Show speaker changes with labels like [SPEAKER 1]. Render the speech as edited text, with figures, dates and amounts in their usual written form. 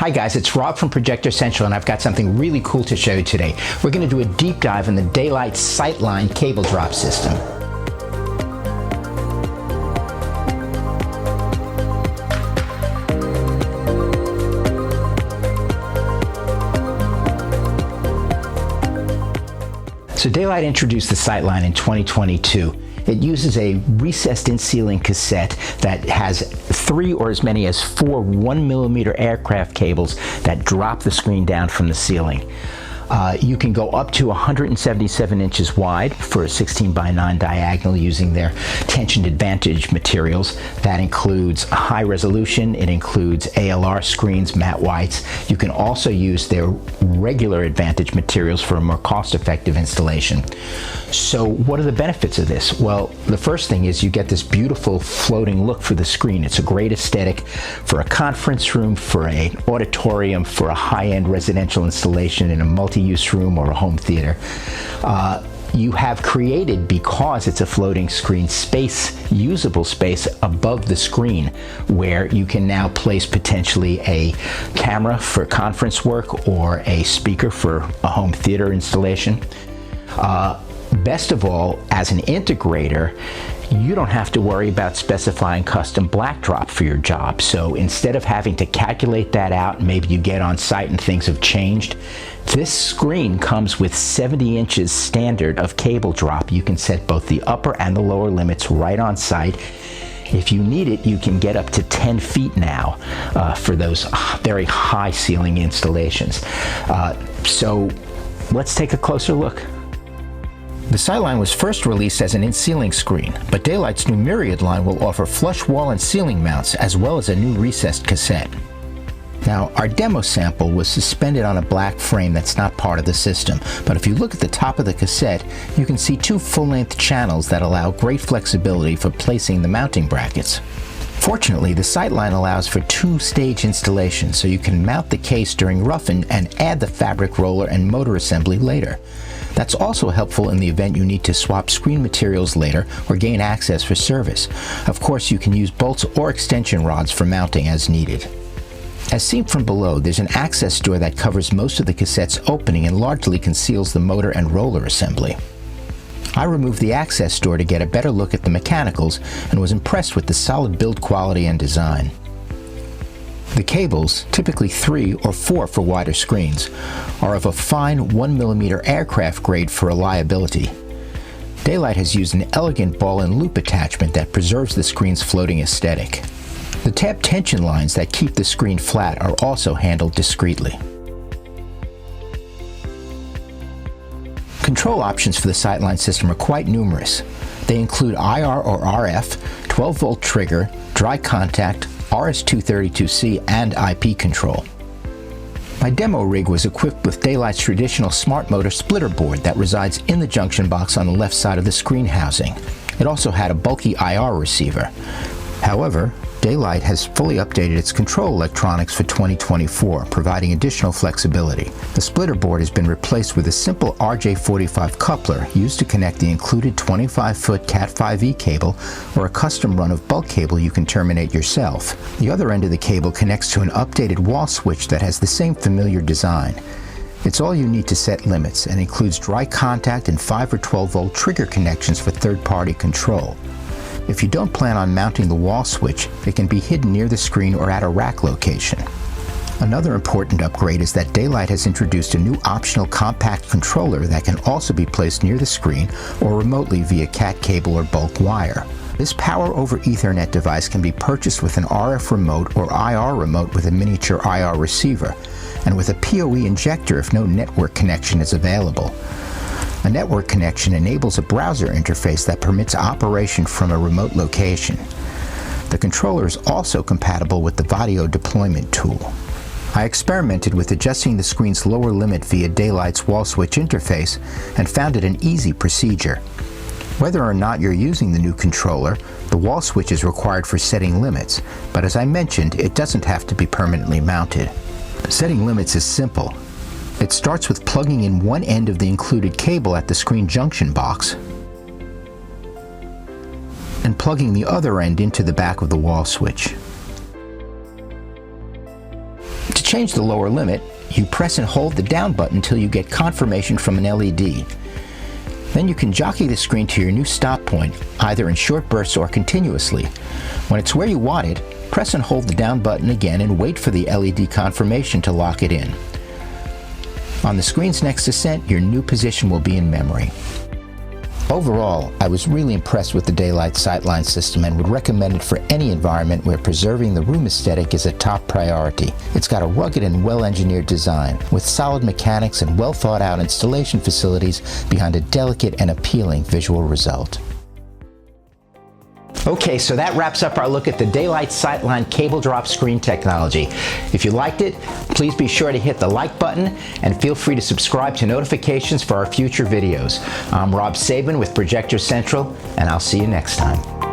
[SPEAKER 1] Hi guys, it's Rob from ProjectorCentral and I've got something really cool to show you today. We're going to do a deep dive in the Da-Lite SightLine cable drop system. So Da-Lite introduced the SightLine in 2022. It uses a recessed in-ceiling cassette that has 3 or as many as 4 1mm aircraft cables that drop the screen down from the ceiling. You can go up to 177 inches wide for a 16:9 diagonal using their tension advantage materials. That includes high resolution, it includes ALR screens, matte whites. You can also use their regular advantage materials for a more cost-effective installation. So what are the benefits of this? Well, the first thing is you get this beautiful floating look for the screen. It's a great aesthetic for a conference room, for an auditorium, for a high-end residential installation in a multi-use room or a home theater. You have created, because it's a floating screen, usable space above the screen where you can now place potentially a camera for conference work or a speaker for a home theater installation. Best of all, as an integrator, you don't have to worry about specifying custom black drop for your job. So instead of having to calculate that out, maybe you get on site and things have changed, this screen comes with 70 inches standard of cable drop. You can set both the upper and the lower limits right on site. If you need it, you can get up to 10 feet now for those very high ceiling installations. So let's take a closer look. The SightLine was first released as an in-ceiling screen, but Da-Lite's new Myriad line will offer flush wall and ceiling mounts as well as a new recessed cassette. Now, our demo sample was suspended on a black frame that's not part of the system, but if you look at the top of the cassette, you can see 2 full-length channels that allow great flexibility for placing the mounting brackets. Fortunately, the SightLine allows for 2-stage installation, so you can mount the case during roughing and add the fabric roller and motor assembly later. That's also helpful in the event you need to swap screen materials later or gain access for service. Of course, you can use bolts or extension rods for mounting as needed. As seen from below, there's an access door that covers most of the cassette's opening and largely conceals the motor and roller assembly. I removed the access door to get a better look at the mechanicals and was impressed with the solid build quality and design. The cables, typically 3 or 4 for wider screens, are of a fine 1mm aircraft grade for reliability. Da-Lite has used an elegant ball and loop attachment that preserves the screen's floating aesthetic. The tab tension lines that keep the screen flat are also handled discreetly. Control options for the SightLine system are quite numerous. They include IR or RF, 12-volt trigger, dry contact, RS-232C, and IP control. My demo rig was equipped with Da-Lite's traditional smart motor splitter board that resides in the junction box on the left side of the screen housing. It also had a bulky IR receiver. However, Da-Lite has fully updated its control electronics for 2024, providing additional flexibility. The splitter board has been replaced with a simple RJ45 coupler used to connect the included 25-foot Cat5e cable or a custom run of bulk cable you can terminate yourself. The other end of the cable connects to an updated wall switch that has the same familiar design. It's all you need to set limits and includes dry contact and 5 or 12-volt trigger connections for third-party control. If you don't plan on mounting the wall switch, it can be hidden near the screen or at a rack location. Another important upgrade is that Da-Lite has introduced a new optional compact controller that can also be placed near the screen or remotely via Cat cable or bulk wire. This Power over Ethernet device can be purchased with an RF remote or IR remote with a miniature IR receiver, and with a PoE injector if no network connection is available. A network connection enables a browser interface that permits operation from a remote location. The controller is also compatible with the Vadio deployment tool. I experimented with adjusting the screen's lower limit via Da-Lite's wall switch interface and found it an easy procedure. Whether or not you're using the new controller, the wall switch is required for setting limits, but as I mentioned, it doesn't have to be permanently mounted. Setting limits is simple. It starts with plugging in one end of the included cable at the screen junction box and plugging the other end into the back of the wall switch. change the lower limit, you press and hold the down button until you get confirmation from an LED. Then you can jockey the screen to your new stop point, either in short bursts or continuously. When it's where you want it, press and hold the down button again and wait for the LED confirmation to lock it in. On the screen's next descent, your new position will be in memory. Overall, I was really impressed with the Da-Lite SightLine system and would recommend it for any environment where preserving the room aesthetic is a top priority. It's got a rugged and well-engineered design, with solid mechanics and well-thought-out installation facilities behind a delicate and appealing visual result. Okay, so that wraps up our look at the Da-Lite SightLine cable drop screen technology. If you liked it, please be sure to hit the like button and feel free to subscribe to notifications for our future videos. I'm Sabin with ProjectorCentral, and I'll see you next time.